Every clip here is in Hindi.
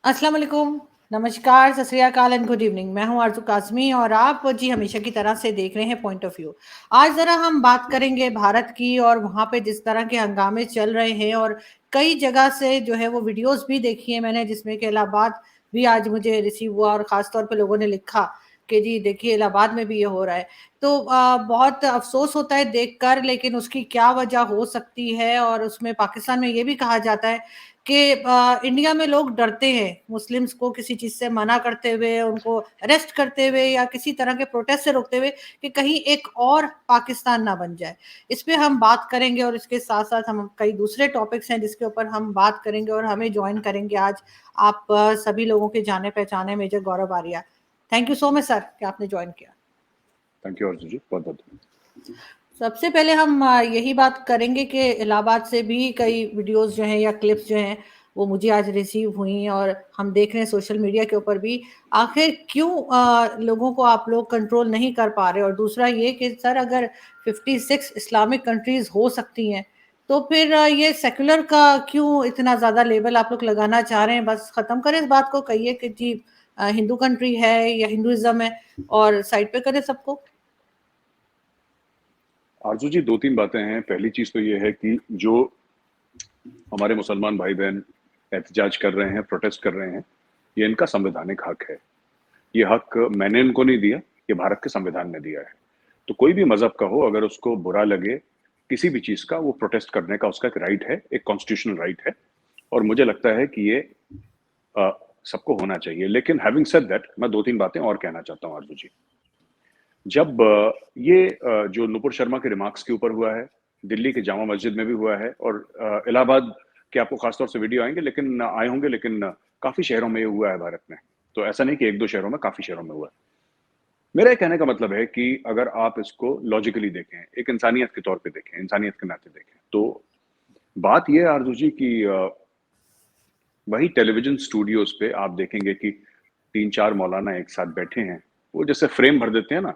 अस्सलाम वालेकुम, नमस्कार, सत श्री अकाल एंड गुड इवनिंग। मैं हूं आरज़ू काज़मी और आप जी हमेशा की तरह से देख रहे हैं पॉइंट ऑफ व्यू। आज ज़रा हम बात करेंगे भारत की और वहाँ पे जिस तरह के हंगामे चल रहे हैं और कई जगह से जो है वो वीडियोज़ भी देखी है मैंने जिसमें कि इलाहाबाद भी आज मुझे रिसीव हुआ और ख़ास तौर पे लोगों ने लिखा कि जी देखिए इलाहाबाद में भी ये हो रहा है। तो बहुत अफ़सोस होता है देखकर, लेकिन उसकी क्या वजह हो सकती है और उसमें पाकिस्तान में ये भी कहा जाता है कि इंडिया में लोग डरते हैं मुस्लिम्स को किसी चीज़ से मना करते हुए, उनको अरेस्ट करते हुए या किसी तरह के प्रोटेस्ट से रोकते हुए कि कहीं एक और पाकिस्तान ना बन जाए। इस पे हम बात करेंगे और इसके साथ-साथ हम कई दूसरे टॉपिक्स हैं जिसके ऊपर हम बात करेंगे और हमें जॉइन करेंगे आज आप सभी लोगों के जाने-पहचाने major Gaurav Arya. Thank you so much sir कि आपने जॉइन किया। थैंक यू अर्जुन जी, बहुत बहुत। सबसे पहले हम यही बात करेंगे कि इलाहाबाद से भी कई वीडियोस जो हैं या क्लिप्स जो हैं वो मुझे आज रिसीव हुई और हम देख रहे हैं सोशल मीडिया के ऊपर भी आखिर क्यों लोगों को आप लोग कंट्रोल नहीं कर पा रहे। और दूसरा ये कि सर अगर 56 इस्लामिक कंट्रीज हो सकती हैं तो फिर ये सेकुलर का क्यों इतना ज़्यादा लेबल आप लोग लगाना चाह रहे हैं। बस ख़त्म करें इस बात को, कहिए कि जी हिंदू कंट्री है या हिंदुइज्म है और साइड पे करें सबको। आरजू जी, 2-3 बातें हैं। पहली चीज़ तो ये है कि जो हमारे मुसलमान भाई-बहन एहतजाज कर रहे हैं, प्रोटेस्ट कर रहे हैं, ये इनका संवैधानिक हक है। ये हक मैंने इनको नहीं दिया, ये भारत के संविधान ने दिया है। तो कोई भी मज़हब का हो, अगर उसको बुरा लगे किसी भी चीज़ का, वो प्रोटेस्ट करने का उसका एक राइट है, एक कॉन्स्टिट्यूशनल राइट है और मुझे लगता है कि ये अ, सबको होना चाहिए। लेकिन हैविंग सेड दैट, मैं 2-3 बातें और कहना चाहता हूँ आरजू जी। जब ये जो नुपुर शर्मा के रिमार्क्स के ऊपर हुआ है, दिल्ली के जामा मस्जिद में भी हुआ है और इलाहाबाद के आपको खास तौर से वीडियो आएँगे लेकिन आए होंगे, लेकिन काफ़ी शहरों में ये हुआ है भारत में। तो ऐसा नहीं कि 1-2 शहरों में, काफ़ी शहरों में हुआ है। मेरा ये कहने का मतलब है कि अगर आप इसको लॉजिकली देखें, एक इंसानियत के तौर पे देखें, इंसानियत के नाते देखें, तो बात ये है आरज़ू जी कि वही टेलीविज़न स्टूडियोज़ पे आप देखेंगे कि 3-4 मौलाना एक साथ बैठे हैं। वो जैसे फ्रेम भर देते हैं ना,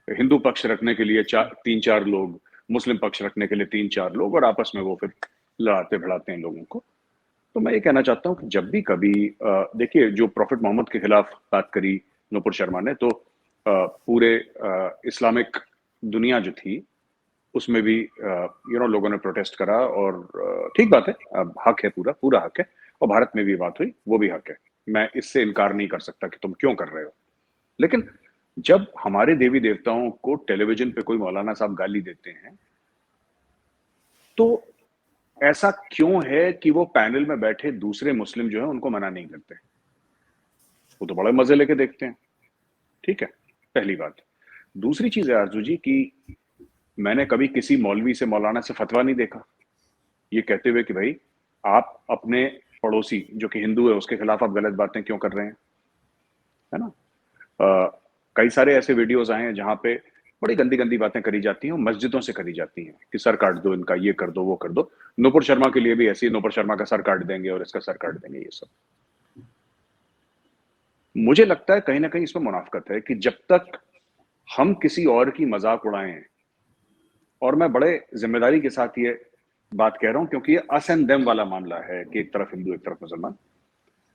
हिंदू पक्ष रखने के लिए 3-4 लोग, मुस्लिम पक्ष रखने के लिए 3-4 लोग और आपस में वो फिर लड़ाते-भिड़ाते हैं लोगों को। तो मैं ये कहना चाहता हूँ कि जब भी कभी देखिए जो प्रोफेट मोहम्मद के खिलाफ बात करी नुपुर शर्मा ने, तो पूरे इस्लामिक दुनिया जो थी उसमें भी लोगों ने प्रोटेस्ट करा और ठीक बात है, हक है, पूरा पूरा हक है और भारत में भी बात हुई, वो भी हक है। मैं इससे इनकार नहीं कर सकता कि तुम क्यों कर रहे हो। लेकिन जब हमारे देवी देवताओं को टेलीविजन पे कोई मौलाना साहब गाली देते हैं, तो ऐसा क्यों है कि वो पैनल में बैठे दूसरे मुस्लिम जो हैं उनको मना नहीं करते? वो तो बड़े मजे लेके देखते हैं। ठीक है, पहली बात। दूसरी चीज है आरजू जी कि मैंने कभी किसी मौलवी से, मौलाना से फतवा नहीं देखा ये कहते हुए कि भाई आप अपने पड़ोसी जो कि हिंदू है उसके खिलाफ आप गलत बातें क्यों कर रहे हैं, है ना? कई सारे ऐसे वीडियोस आए हैं जहां पे बड़ी गंदी गंदी बातें करी जाती हैं और मस्जिदों से करी जाती हैं कि सर काट दो इनका, ये कर दो, वो कर दो। नुपुर शर्मा के लिए भी ऐसी, नुपुर शर्मा का सर काट देंगे और इसका सर काट देंगे, ये सब। मुझे लगता है कहीं ना कहीं इसमें मुनाफकत है कि जब तक हम किसी और की मजाक उड़ाएं, और मैं बड़े जिम्मेदारी के साथ ये बात कह रहा हूं क्योंकि ये अस एंड देम वाला मामला है कि एक तरफ हिंदू एक तरफ मुसलमान।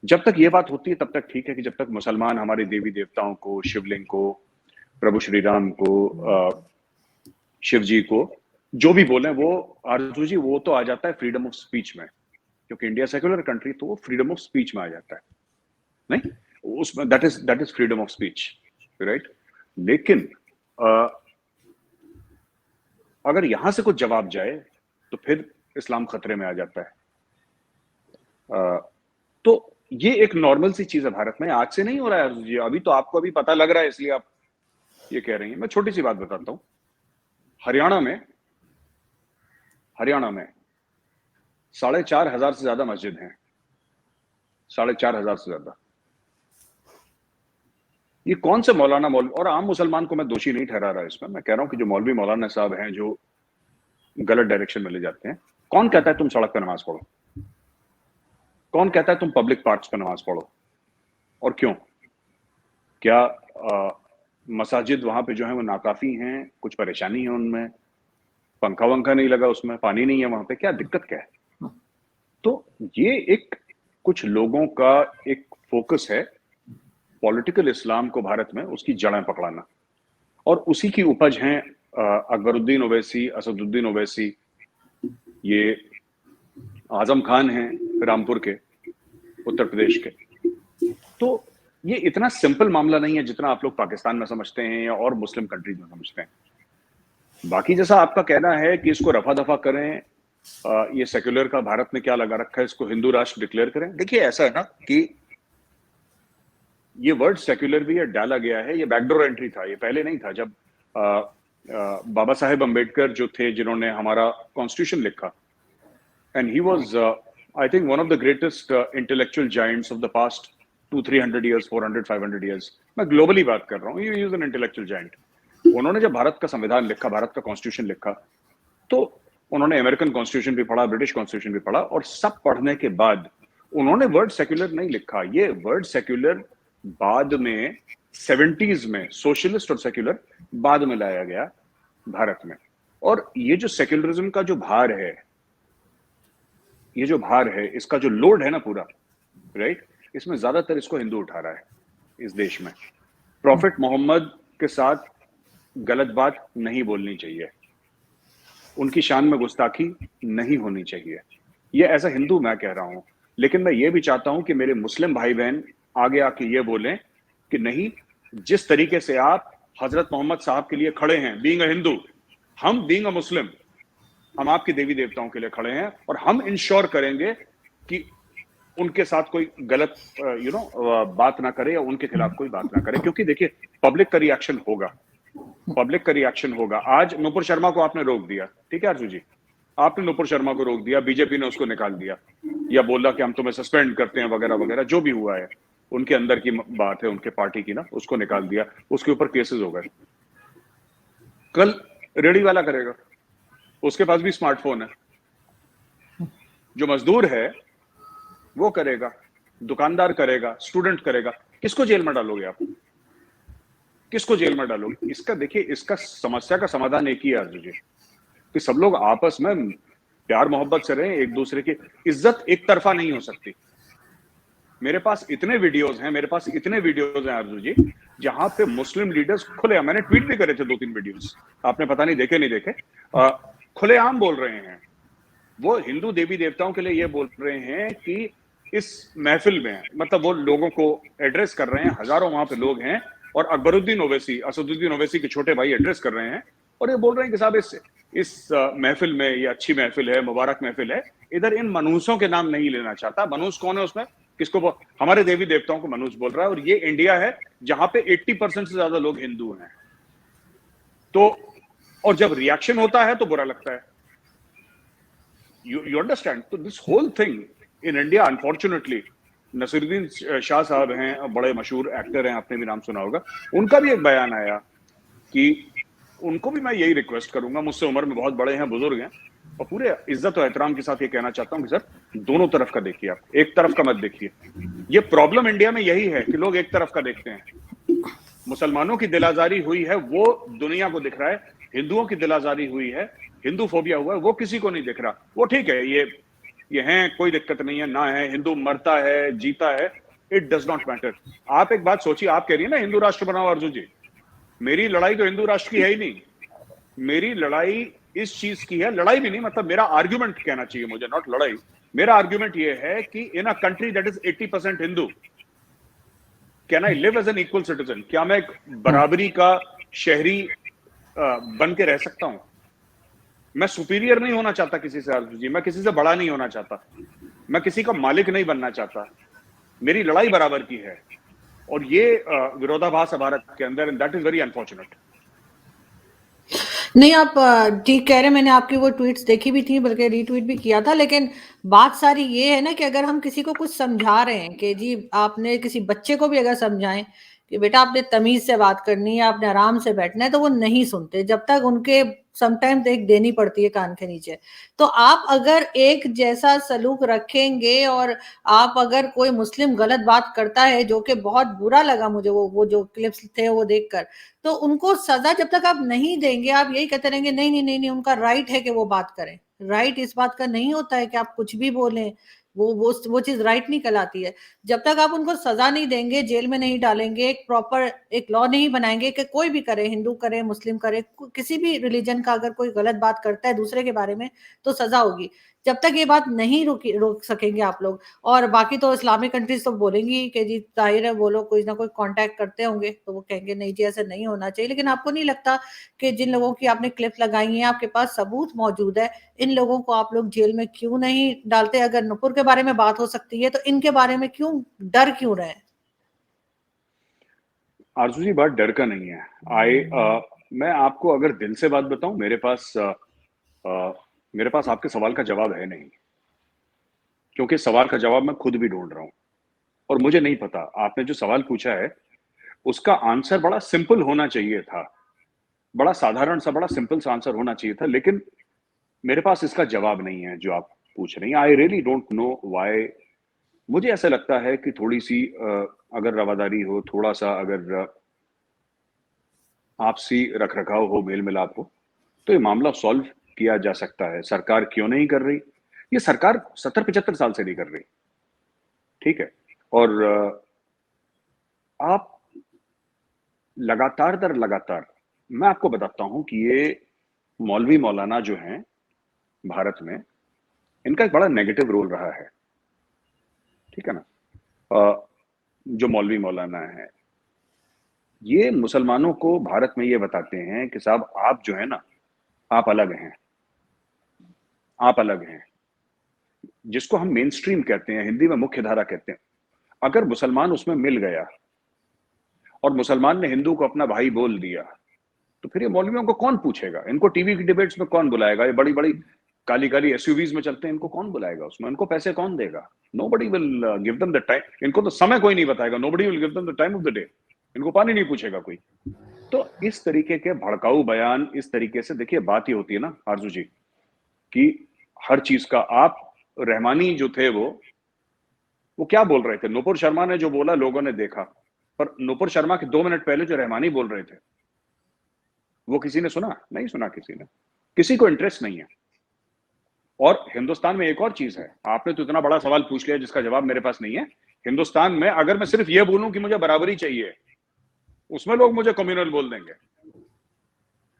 जब तक ये बात होती है तब तक ठीक है कि जब तक मुसलमान हमारे देवी देवताओं को, शिवलिंग को, प्रभु श्री राम को, शिव जी को जो भी बोले, वो आरजू जी वो तो आ जाता है फ्रीडम ऑफ स्पीच में, क्योंकि इंडिया सेक्युलर कंट्री, तो वो फ्रीडम ऑफ स्पीच में आ जाता है। नहीं, उसमें that is freedom of speech, right? लेकिन अगर यहां से कुछ जवाब जाए तो फिर इस्लाम खतरे में आ जाता है। तो ये एक नॉर्मल सी चीज है भारत में, आज से नहीं हो रहा है जी, अभी तो आपको अभी पता लग रहा है इसलिए आप ये कह रही हैं। मैं छोटी सी बात बताता हूँ। हरियाणा में हरियाणा में 4,500 से ज्यादा मस्जिद हैं, 4,500 से ज्यादा। ये कौन से मौलाना, मौलवी और आम मुसलमान को मैं दोषी नहीं ठहरा रहा इसमें, मैं कह रहा हूं कि जो मौलवी मौलाना साहब हैं जो गलत डायरेक्शन में ले जाते हैं। कौन कहता है तुम सड़क पर नमाज पढ़ो? कौन कहता है तुम पब्लिक पार्क्स पर नमाज पढ़ो? और क्यों? क्या मसाजिद वहां पे जो है वो नाकाफी हैं? कुछ परेशानी है उनमें? पंखा वंखा नहीं लगा उसमें, पानी नहीं है वहां पे, क्या दिक्कत क्या है? तो ये एक कुछ लोगों का एक फोकस है पॉलिटिकल इस्लाम को भारत में उसकी जड़ें पकड़ाना, और उसी की उपज हैं अकबरुद्दीन ओवैसी, असदुद्दीन ओवैसी, ये आजम खान हैं रामपुर के, उत्तर प्रदेश के। तो ये इतना सिंपल मामला नहीं है जितना आप लोग पाकिस्तान में समझते हैं या और मुस्लिम कंट्रीज में समझते हैं। बाकी जैसा आपका कहना है कि इसको रफा दफा करें, ये सेक्युलर का भारत में क्या लगा रखा है, इसको हिंदू राष्ट्र डिक्लेयर करें। देखिए ऐसा है ना कि ये वर्ड सेक्युलर भी ये डाला गया है, ये बैकडोर एंट्री था, ये पहले नहीं था। जब बाबा साहेब अम्बेडकर जो थे जिन्होंने हमारा कॉन्स्टिट्यूशन लिखा, and he was I think one of the greatest intellectual giants of the past 200-300 years, 400-500 years, मैं ग्लोबली बात कर रहा हूँ, he is an intellectual giant। उन्होंने जब भारत का संविधान लिखा, भारत का कॉन्स्टिट्यूशन लिखा, तो उन्होंने अमेरिकन कॉन्स्टिट्यूशन भी पढ़ा, ब्रिटिश कॉन्स्टिट्यूशन भी पढ़ा, और सब पढ़ने के बाद उन्होंने वर्ड सेक्युलर नहीं लिखा। ये वर्ड सेक्युलर बाद में 70s में, सोशलिस्ट और सेक्युलर बाद में लाया गया भारत में। और ये जो सेक्युलरिज्म का जो भार है, ये जो भार है, इसका जो लोड है ना पूरा, राइट, इसमें ज्यादातर इसको हिंदू उठा रहा है इस देश में। प्रॉफिट मोहम्मद के साथ गलत बात नहीं बोलनी चाहिए, उनकी शान में गुस्ताखी नहीं होनी चाहिए, ये एज अ हिंदू मैं कह रहा हूं। लेकिन मैं ये भी चाहता हूं कि मेरे मुस्लिम भाई बहन आगे आके ये बोलें कि नहीं, जिस तरीके से आप हजरत मोहम्मद साहब के लिए खड़े हैं बीइंग अ हिंदू, हम बीइंग अ मुस्लिम, हम आपके देवी देवताओं के लिए खड़े हैं, और हम इंश्योर करेंगे कि उनके साथ कोई गलत बात ना करे या उनके खिलाफ कोई बात ना करे। क्योंकि देखिए पब्लिक का रिएक्शन होगा, पब्लिक का रिएक्शन होगा। आज नुपुर शर्मा को आपने रोक दिया, ठीक है अर्जु जी, आपने नुपुर शर्मा को रोक दिया, बीजेपी ने उसको निकाल दिया या बोला कि हम तुम्हें सस्पेंड करते हैं वगैरह वगैरह, जो भी हुआ है उनके अंदर की बात है, उनके पार्टी की ना, उसको निकाल दिया, उसके ऊपर केसेस हो गए। कल रेडी वाला करेगा, उसके पास भी स्मार्टफोन है, जो मजदूर है वो करेगा, दुकानदार करेगा, स्टूडेंट करेगा। किसको जेल में डालोगे आप, किसको जेल में डालोगे? इसका देखिए, इसका समस्या का समाधान एक ही है अर्जुन जी, कि सब लोग आपस में प्यार मोहब्बत से रहें, एक दूसरे की इज्जत एक तरफा नहीं हो सकती। मेरे पास इतने वीडियोस हैं, मेरे पास इतने वीडियोस हैं अर्जुन जी, जहां पे मुस्लिम लीडर्स खुले, मैंने ट्वीट भी करे थे 2-3 वीडियोस, आपने पता नहीं देखे नहीं देखे, खुलेआम बोल रहे हैं। वो हिंदू देवी देवताओं के लिए ये बोल रहे हैं कि इस महफिल में, मतलब वो लोगों को एड्रेस कर रहे हैं, हजारों वहां पे लोग हैं, और अकबरुद्दीन ओवैसी, असदुद्दीन ओवैसी के छोटे भाई एड्रेस कर रहे हैं, और ये बोल रहे हैं कि साहब इस महफिल में, ये अच्छी महफिल है, मुबारक महफिल है, इधर इन मनूसों के नाम नहीं लेना चाहता। मनूस कौन है उसमें, किसको हमारे देवी देवताओं को मनूस बोल रहा है, और ये इंडिया है जहां पे 80% से ज्यादा लोग हिंदू हैं। तो और जब रिएक्शन होता है तो बुरा लगता है, you understand? तो this whole thing in India, unfortunately, Naseeruddin Shah साहब हैं, बड़े मशहूर एक्टर हैं, आपने भी नाम सुना होगा, उनका भी एक बयान आया कि उनको भी मैं यही रिक्वेस्ट करूंगा, मुझसे उम्र में बहुत बड़े हैं, बुजुर्ग हैं, और पूरे इज्जत और एहतराम के साथ ये कहना चाहता हूं कि सर दोनों तरफ का देखिए, आप एक तरफ का मत देखिए। ये प्रॉब्लम इंडिया में यही है कि लोग एक तरफ का देखते हैं। मुसलमानों की दिलाजारी हुई है वो दुनिया को दिख रहा है, हिंदुओं की दिलाजारी हुई है, हिंदू फोबिया हुआ है, वो किसी को नहीं दिख रहा। वो ठीक है, ये है, कोई दिक्कत नहीं है, ना है, हिंदू मरता है, जीता है, इट डज नॉट मैटर। आप एक बात सोचिए, आप कह रही है ना हिंदू राष्ट्र बनाओ अर्जुन जी, मेरी लड़ाई तो हिंदू राष्ट्र की है ही नहीं, मेरी लड़ाई इस चीज की है, लड़ाई भी नहीं, मतलब मेरा आर्ग्यूमेंट कहना चाहिए मुझे, नॉट लड़ाई, मेरा आर्ग्यूमेंट ये है कि in a country that is 80% Hindu, can I live as an equal citizen? क्या मैं एक बराबरी का शहरी बन के रह सकता हूं? मैं सुपीरियर नहीं होना चाहता किसी से अर्जुन जी, मैं किसी से बड़ा नहीं होना चाहता, मैं किसी का मालिक नहीं बनना चाहता, मेरी लड़ाई बराबर की है, और ये विरोधाभास है भारत के अंदर, and that is very unfortunate. नहीं, आप ठीक कह रहे हैं, मैंने आपकी वो ट्वीट्स देखी भी थी, बल्कि रीट्वीट भी किया था, लेकिन बात सारी ये है ना कि अगर हम किसी को कुछ समझा रहे हैं, कि जी आपने किसी बच्चे को भी अगर समझाएं कि बेटा आपने तमीज से बात करनी है, आपने आराम से बैठना है, तो वो नहीं सुनते, जब तक उनके समटाइम्स एक देनी पड़ती है कान के नीचे। तो आप अगर एक जैसा सलूक रखेंगे, और आप अगर कोई मुस्लिम गलत बात करता है, जो कि बहुत बुरा लगा मुझे वो जो क्लिप्स थे वो देखकर, तो उनको सजा जब तक आप नहीं देंगे, आप यही कहते रहेंगे नहीं नहीं नहीं नहीं, उनका राइट है कि वो बात करें। राइट इस बात का नहीं होता है कि आप कुछ भी बोलें, वो चीज राइट नहीं कहलाती है। जब तक आप उनको सजा नहीं देंगे, जेल में नहीं डालेंगे, एक प्रॉपर एक लॉ नहीं बनाएंगे कि कोई भी करे, हिंदू करे, मुस्लिम करे, किसी भी रिलीजन का अगर कोई गलत बात करता है दूसरे के बारे में तो सजा होगी। जब तक ये बात नहीं रोक सकेंगे आप लोग, और बाकी तो इस्लामिक कंट्रीज तो बोलेंगी कि जी जाहिर है वो लोग कोई ना कोई कांटेक्ट करते होंगे, तो वो कहेंगे नहीं जी ऐसा नहीं होना चाहिए। लेकिन आपको नहीं लगता कि जिन लोगों की आपने क्लिप लगाई है, आपके पास सबूत मौजूद है, इन लोगों को आप लोग जेल में क्यों नहीं डालते? अगर नुपुर के बारे में बात हो सकती है तो इनके बारे में क्यों डर क्यों रहे? आरजू जी, बात डर का नहीं है। मैं आपको अगर दिल से बात बताऊं, मेरे पास आपके सवाल का जवाब है नहीं, क्योंकि सवाल का जवाब मैं खुद भी ढूंढ रहा हूं और मुझे नहीं पता। आपने जो सवाल पूछा है उसका आंसर बड़ा सिंपल होना चाहिए था, बड़ा साधारण सा, बड़ा सिंपल सा आंसर होना चाहिए था, लेकिन मेरे पास इसका जवाब नहीं है जो आप पूछ रही हैं। I really don't know why. मुझे ऐसा लगता है कि थोड़ी सी अगर रवादारी हो, थोड़ा सा अगर आपसी रख रखाव हो, मेल मिलाप हो, तो ये मामला सॉल्व किया जा सकता है। सरकार क्यों नहीं कर रही? ये सरकार 70-75 साल से नहीं कर रही, ठीक है? और आप लगातार दर लगातार, मैं आपको बताता हूं कि ये मौलवी मौलाना जो हैं भारत में, इनका एक बड़ा नेगेटिव रोल रहा है, ठीक है ना? जो मौलवी मौलाना है, ये मुसलमानों को भारत में ये बताते हैं कि साहब आप जो है ना, आप अलग हैं, आप अलग हैं। जिसको हम मेन स्ट्रीम कहते हैं, हिंदी में मुख्य धारा कहते हैं, अगर मुसलमान उसमें मिल गया और मुसलमान ने हिंदू को अपना भाई बोल दिया, तो फिर ये मौलवियों को कौन पूछेगा? इनको टीवी की डिबेट्स में कौन बुलाएगा? ये बड़ी बड़ी काली काली एसयूवीज में चलते हैं, इनको कौन बुलाएगा उसमें? इनको पैसे कौन देगा? Nobody will give them the time. इनको तो समय कोई नहीं बताएगा। Nobody will give them the time of the day. इनको पानी नहीं पूछेगा कोई। तो इस तरीके के भड़काऊ बयान, इस तरीके से, देखिए बात ये होती है ना आरजू जी, कि हर चीज का आप, रहमानी जो थे वो क्या बोल रहे थे? नुपुर शर्मा ने जो बोला लोगों ने देखा, पर नुपुर शर्मा के 2 मिनट पहले जो रहमानी बोल रहे थे वो किसी ने सुना? नहीं सुना किसी ने। किसी को इंटरेस्ट नहीं है। और हिंदुस्तान में एक और चीज है, आपने तो इतना बड़ा सवाल पूछ लिया जिसका जवाब मेरे पास नहीं है। हिंदुस्तान में अगर मैं सिर्फ ये बोलूं कि मुझे बराबरी चाहिए, उसमें लोग मुझे कम्युनल बोल देंगे,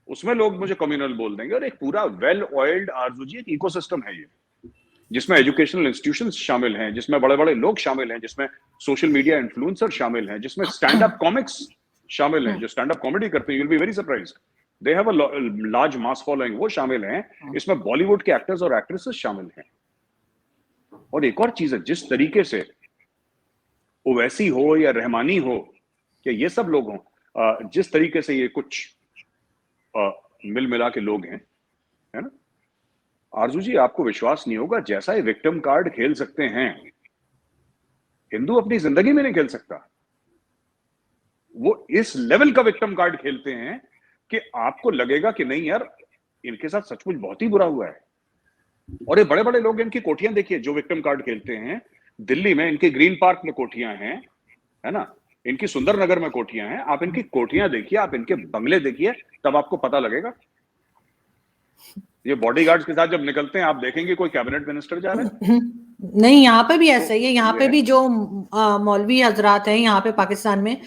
उसमें लोग मुझे कम्युनल बोल देंगे। और एक पूरा वेल ऑयल्ड आरजू जी एक इकोसिस्टम है ये, जिसमें एजुकेशनल इंस्टीट्यूशंस शामिल हैं, जिसमें बड़े बड़े लोग शामिल हैं, जिसमें सोशल मीडिया इन्फ्लुएंसर शामिल हैं, जिसमें स्टैंड अप कॉमिक्स शामिल हैं, जो स्टैंड अप कॉमेडी करते हैं। You will be very surprised, they have a large mass following, वो शामिल हैं। इसमें बॉलीवुड के एक्टर्स और एक्ट्रेसेस शामिल हैं। और एक और चीज है, जिस तरीके से ओवैसी हो या रहमानी हो या ये सब लोग हों, जिस तरीके से ये कुछ मिल मिला के लोग हैं, है ना आरजू जी, आपको विश्वास नहीं होगा, जैसा ये विक्टिम कार्ड खेल सकते हैं, हिंदू अपनी जिंदगी में नहीं खेल सकता। वो इस लेवल का विक्टिम कार्ड खेलते हैं कि आपको लगेगा कि नहीं यार, इनके साथ सचमुच बहुत ही बुरा हुआ है। और ये बड़े बड़े लोग, इनकी कोठियां देखिए जो विक्टिम कार्ड खेलते हैं। दिल्ली में इनके ग्रीन पार्क में कोठियां हैं, है ना, इनकी सुंदर नगर में कोठियां हैं। आप इनकी कोठियां देखिए, आप इनके बंगले देखिए, तब आपको पता लगेगा। ये बॉडीगार्ड्स के साथ जब निकलते हैं, आप देखेंगे कोई कैबिनेट मिनिस्टर जा रहा है। नहीं, यहाँ पे भी ऐसा ही है। यहाँ ये पे है। भी जो मौलवी हजरात हैं यहाँ पे पाकिस्तान में,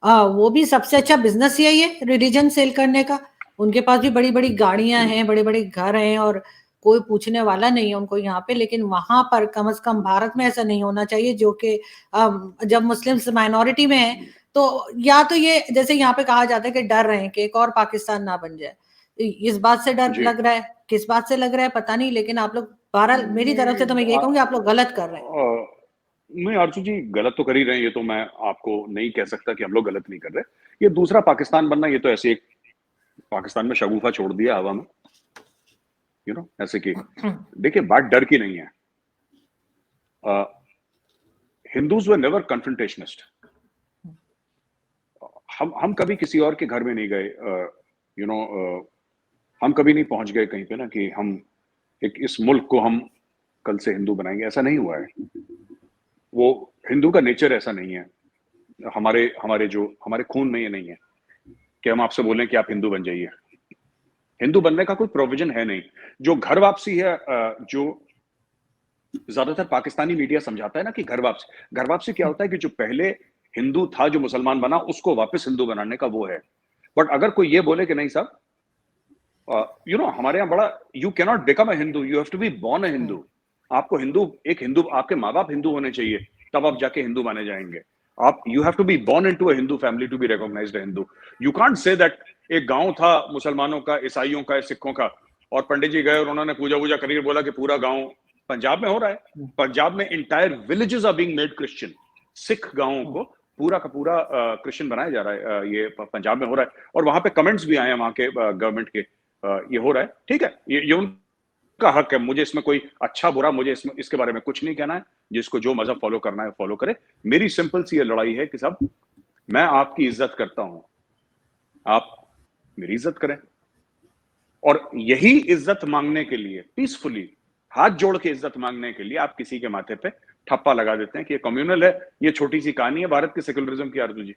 वो भी सबसे अच्छा बिजनेस यही है रिलीजन सेल करने का। उनके पास भी बड़ी बड़ी गाड़ियां हैं, बड़े बड़े घर हैं, और कोई पूछने वाला नहीं है उनको यहाँ पे। लेकिन वहां पर कम से कम भारत में ऐसा नहीं होना चाहिए, जो कि जब मुस्लिम्स माइनॉरिटी में है तो या तो ये जैसे यहाँ पे कहा जाता है कि डर रहे हैं कि एक और पाकिस्तान ना बन जाए। इस बात से डर जी। लग रहा है, किस बात से लग रहा है पता नहीं, लेकिन आप लोग 12, मेरी तरफ से तो मैं यही कहूंगी आप लोग गलत कर रहे हैं। नहीं आरजू जी, गलत तो कर ही रहे हैं, ये तो मैं आपको नहीं कह सकता कि हम लोग गलत नहीं कर रहे। ये दूसरा पाकिस्तान बनना, ये तो ऐसे एक पाकिस्तान में शगुफा छोड़ दिया हवा में, ऐसे कि देखिए, बात डर की नहीं है। Hindus were never confrontationist. हम कभी किसी और के घर में नहीं गए, हम कभी नहीं पहुंच गए कहीं पे ना कि हम इस मुल्क को हम कल से हिंदू बनाएंगे, ऐसा नहीं हुआ है। वो हिंदू का नेचर ऐसा नहीं है। हमारे खून में ये नहीं है कि हम आपसे बोलें कि आप हिंदू बन जाइए। हिंदू बनने का कोई प्रोविजन है नहीं। जो घर वापसी है, जो ज्यादातर पाकिस्तानी मीडिया समझाता है ना कि घर वापसी क्या होता है कि जो पहले हिंदू था जो मुसलमान बना उसको वापस हिंदू बनाने का वो है। बट अगर कोई ये बोले कि नहीं साहब, हमारे यहाँ बड़ा, you can not become a Hindu, you have to be born a hmm, Hindu. आपको हिंदू, आपके माँ बाप हिंदू होने चाहिए, तब आप जाके हिंदू माने जाएंगे। आप, you have to be born into a Hindu family to be recognized a Hindu. You can't say that एक गांव था मुसलमानों का, ईसाइयों का, सिखों का, और पंडित जी गए और उन्होंने पूजा वूजा करके बोला कि पूरा गांव, पंजाब में हो रहा है, हम्म, पंजाब में entire villages are being made Christian. Sikh गांवों हम्म। को पूरा का पूरा क्रिश्चियन बनाया जा रहा है। ये पंजाब में हो रहा है, और वहां पे कमेंट्स भी आए हैं वहां के गवर्नमेंट के। ये हो रहा है, ठीक है, ये उनका हक है। मुझे इसमें कोई अच्छा बुरा, मुझे इसमें इसके बारे में कुछ नहीं कहना है। जिसको जो मजहब फॉलो करना है फॉलो करे। मेरी सिंपल सी ये लड़ाई है कि साहब, मैं आपकी इज्जत करता हूं, आप मेरी इज्जत करें। और यही इज्जत मांगने के लिए, पीसफुली हाथ जोड़ के इज्जत मांगने के लिए, आप किसी के माथे पे ठप्पा लगा देते हैं कि ये कम्युनल है। ये छोटी सी कहानी है भारत के सेकुलरिज्म की, आरजू जी।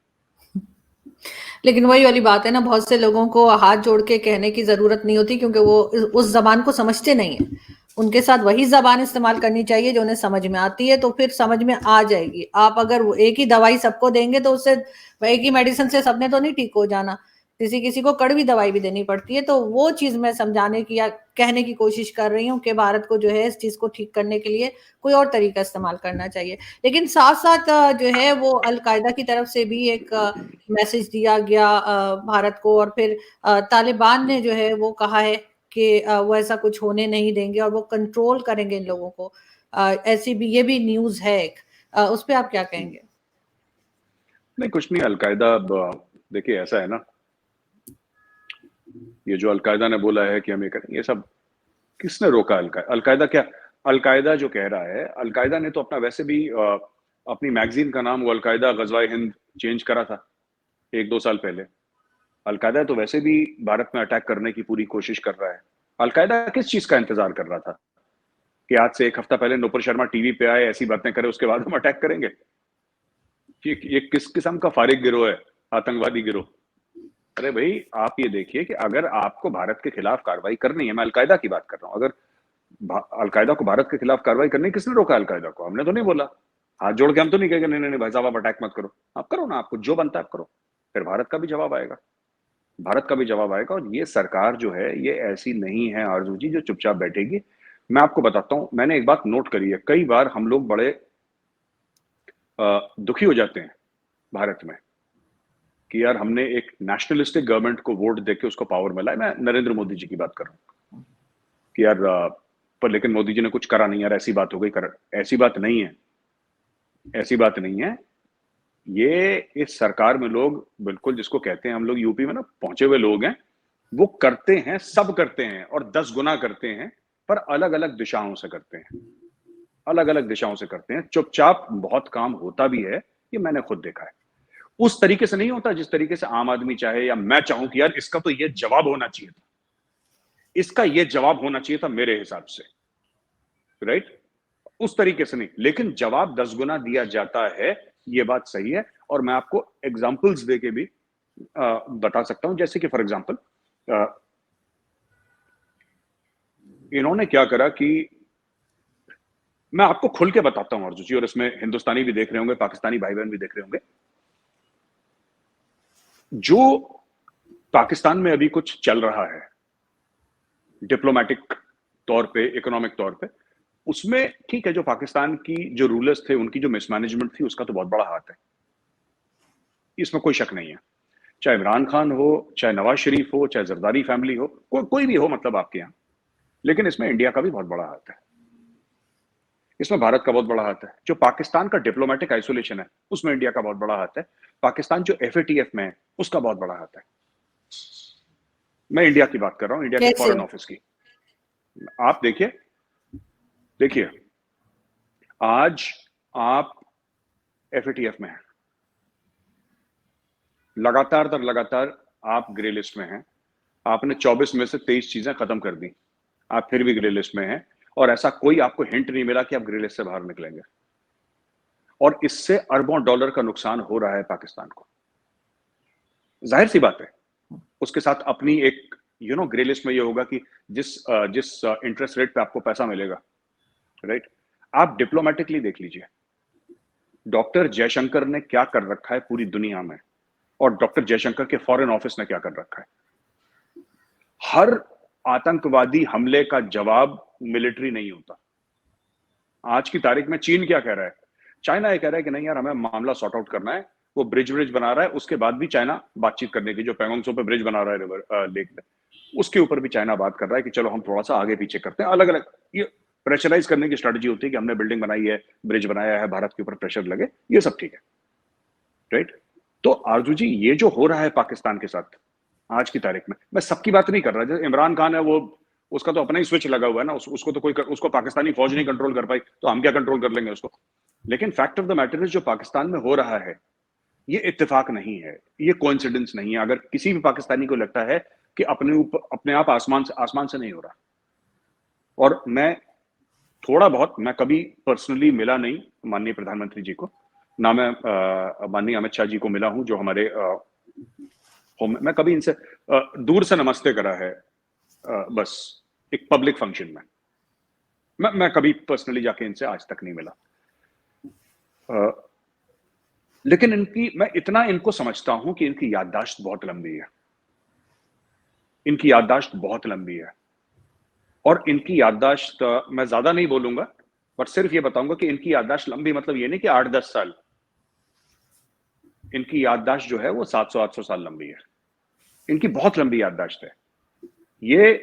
लेकिन वही वाली बात है ना, बहुत से लोगों को हाथ जोड़ के कहने की जरूरत नहीं होती, क्योंकि वो उस जबान को समझते नहीं है। उनके साथ वही जबान इस्तेमाल करनी चाहिए जो उन्हें समझ में आती है, तो फिर समझ में आ जाएगी। आप अगर वो एक ही दवाई सबको देंगे तो उससे, एक ही मेडिसिन से सबने तो नहीं ठीक हो जाना। किसी किसी को कड़वी दवाई भी देनी पड़ती है। तो वो चीज मैं समझाने की या कहने की कोशिश कर रही हूँ कि भारत को जो है इस चीज को ठीक करने के लिए कोई और तरीका इस्तेमाल करना चाहिए। लेकिन साथ साथ जो है वो अलकायदा की तरफ से भी एक मैसेज दिया गया भारत को, और फिर तालिबान ने जो है वो कहा है कि वो ऐसा कुछ होने नहीं देंगे और वो कंट्रोल करेंगे इन लोगों को। ऐसी भी, ये भी न्यूज है एक। उस पे आप क्या कहेंगे? नहीं, कुछ नहीं, अलकायदा, देखिए ऐसा है ना, ये जो अलकायदा ने बोला है कि हम ये करें, ये सब किसने रोका? अलकायदा क्या, अलकायदा जो कह रहा है, अलकायदा ने तो अपना वैसे भी अपनी मैगजीन का नाम वो अलकायदा गजवाए हिंद चेंज करा था 1-2 साल पहले। अलकायदा तो वैसे भी भारत में अटैक करने की पूरी कोशिश कर रहा है। अलकायदा किस चीज का इंतजार कर रहा था कि आज से 1 हफ्ता पहले नुपुर शर्मा टीवी पे आए, ऐसी बातें करे, उसके बाद हम अटैक करेंगे? ये किस किस्म का फारिग गिरोह है, आतंकवादी गिरोह? अरे भाई, आप ये देखिए कि अगर आपको भारत के खिलाफ कार्रवाई करनी है, मैं अलकायदा की बात कर रहा हूं, अगर अलकायदा को भारत के खिलाफ कार्रवाई करनी, किसने रोका अलकायदा को? हमने तो नहीं बोला। हाथ जोड़ के हम तो नहीं कहेंगे नहीं नहीं नहीं भाई साहब आप अटैक मत करो। आप करो ना, आपको जो बनता है आप करो। फिर भारत का भी जवाब आएगा, भारत का भी जवाब आएगा। और ये सरकार जो है ये ऐसी नहीं है आरजू जी जो चुपचाप बैठेगी। मैं आपको बताता हूं, मैंने एक बात नोट करी है, कई बार हम लोग बड़े दुखी हो जाते हैं भारत में कि यार हमने एक नेशनलिस्टिक गवर्नमेंट को वोट देके उसको पावर मिला है। मैं नरेंद्र मोदी जी की बात कर रहा हूँ कि यार पर लेकिन मोदी जी ने कुछ करा नहीं यार, ऐसी बात हो गई। कर ऐसी बात नहीं है, ऐसी बात नहीं है। ये इस सरकार में लोग बिल्कुल, जिसको कहते हैं हम लोग यूपी में ना पहुंचे हुए लोग हैं, वो करते हैं, सब करते हैं और 10 गुना करते हैं, पर अलग अलग दिशाओं से करते हैं, अलग अलग दिशाओं से करते हैं। चुपचाप बहुत काम होता भी है, ये मैंने खुद देखा है। उस तरीके से नहीं होता जिस तरीके से आम आदमी चाहे या मैं चाहूं कि यार इसका तो ये जवाब होना चाहिए था, इसका ये जवाब होना चाहिए था मेरे हिसाब से, राइट? उस तरीके से नहीं, लेकिन जवाब 10 गुना दिया जाता है, ये बात सही है। और मैं आपको एग्जाम्पल्स देके भी बता सकता हूं। जैसे कि फॉर एग्जाम्पल, इन्होंने क्या करा कि, मैं आपको खुल के बताता हूं अर्जुन जी, और इसमें हिंदुस्तानी भी देख रहे होंगे, पाकिस्तानी भाई बहन भी देख रहे होंगे। जो पाकिस्तान में अभी कुछ चल रहा है डिप्लोमेटिक तौर पे, इकोनॉमिक तौर पे, उसमें ठीक है, जो पाकिस्तान की जो रूलर्स थे उनकी जो मिसमैनेजमेंट थी उसका तो बहुत बड़ा हाथ है, इसमें कोई शक नहीं है। चाहे इमरान खान हो, चाहे नवाज शरीफ हो, चाहे जरदारी फैमिली हो, कोई भी हो, मतलब आपके यहाँ। लेकिन इसमें इंडिया का भी बहुत बड़ा हाथ है, इसमें भारत का बहुत बड़ा हाथ है। जो पाकिस्तान का डिप्लोमेटिक आइसोलेशन है उसमें इंडिया का बहुत बड़ा हाथ है। पाकिस्तान जो एफएटीएफ में है उसका बहुत बड़ा हाथ है। मैं इंडिया की बात कर रहा हूं, इंडिया के कैसे? फॉरेन ऑफिस की। आप देखिए, देखिए आज आप एफएटीएफ में हैं, लगातार दर लगातार आप ग्रे लिस्ट में हैं। आपने 24 में से 23 चीजें खत्म कर दी, आप फिर भी ग्रे लिस्ट में हैं। और ऐसा कोई आपको हिंट नहीं मिला कि आप ग्रे लिस्ट से बाहर निकलेंगे। और इससे अरबों डॉलर का नुकसान हो रहा है पाकिस्तान को। जाहिर सी बात है, उसके साथ अपनी एक ग्रे लिस्ट में ये होगा कि जिस जिस इंटरेस्ट रेट पे आपको पैसा मिलेगा, राइट, आप डिप्लोमेटिकली देख लीजिए, डॉक्टर जयशंकर ने क्या कर रखा है पूरी दुनिया में, और डॉक्टर जयशंकर के फॉरेन ऑफिस ने क्या कर रखा है। हर आतंकवादी हमले का जवाब मिलिट्री नहीं होता। आज की तारीख में चीन क्या कह रहा है? चाइना ये कह रहा है कि नहीं यार, हमें मामला सॉर्ट आउट करना है। वो ब्रिज बना रहा है, उसके बाद भी चाइना बातचीत करने की, जो पैंगोंग त्सो पे ब्रिज बना रहा है रिवर लेक में, उसके ऊपर भी चाइना बात कर रहा है कि चलो हम थोड़ा सा आगे पीछे करते हैं। अलग अलग ये प्रेशराइज करने की स्ट्रेटजी होती है कि हमने बिल्डिंग बनाई है, ब्रिज बनाया है, भारत के ऊपर प्रेशर लगे, ये सब ठीक है, राइट। तो आरजू जी, ये जो हो रहा है पाकिस्तान के साथ आज की तारीख में, मैं सबकी बात नहीं कर रहा। जैसे इमरान खान है, वो उसका तो अपना ही स्विच लगा हुआ है ना, उसको तो कोई, उसको पाकिस्तानी फौज नहीं कंट्रोल कर पाई, तो हम क्या कंट्रोल कर लेंगे उसको। लेकिन fact of the matter is, जो पाकिस्तान में हो रहा है ये इत्तेफाक नहीं है, ये कोइंसिडेंस नहीं है। अगर किसी भी पाकिस्तानी को लगता है कि अपने आप आसमान से नहीं हो रहा, और मैं थोड़ा बहुत, मैं कभी पर्सनली मिला नहीं माननीय प्रधानमंत्री जी को, ना मैं माननीय अमित शाह जी को मिला हूं, जो हमारे मैं कभी इनसे दूर से नमस्ते करा है, बस एक पब्लिक फंक्शन में। मैं कभी पर्सनली जाके इनसे आज तक नहीं मिला। लेकिन मैं इतना इनको समझता हूं कि इनकी याददाश्त बहुत लंबी है, इनकी याददाश्त बहुत लंबी है। और इनकी याददाश्त, मैं ज्यादा नहीं बोलूंगा, पर सिर्फ ये बताऊंगा कि इनकी याददाश्त लंबी मतलब ये नहीं कि 8-10 साल, इनकी याददाश्त जो है वो 700-800 साल लंबी है। इनकी बहुत लंबी याददाश्त है ये।